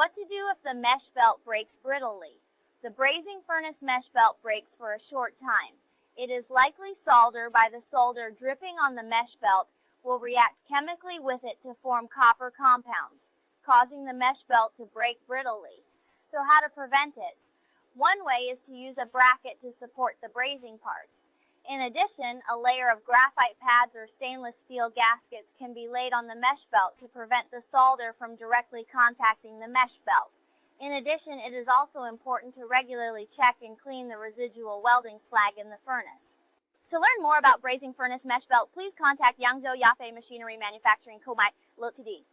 What to do if the mesh belt breaks brittly? The brazing furnace mesh belt breaks for a short time. It is likely solder by the solder dripping on the mesh belt will react chemically with it to form copper compounds, causing the mesh belt to break brittly. So how to prevent it? One way is to use a bracket to support the brazing parts. In addition, a layer of graphite pads or stainless steel gaskets can be laid on the mesh belt to prevent the solder from directly contacting the mesh belt. In addition, it is also important to regularly check and clean the residual welding slag in the furnace. To learn more about brazing furnace mesh belt, please contact Yangzhou Yafe Machinery Manufacturing Co. Ltd.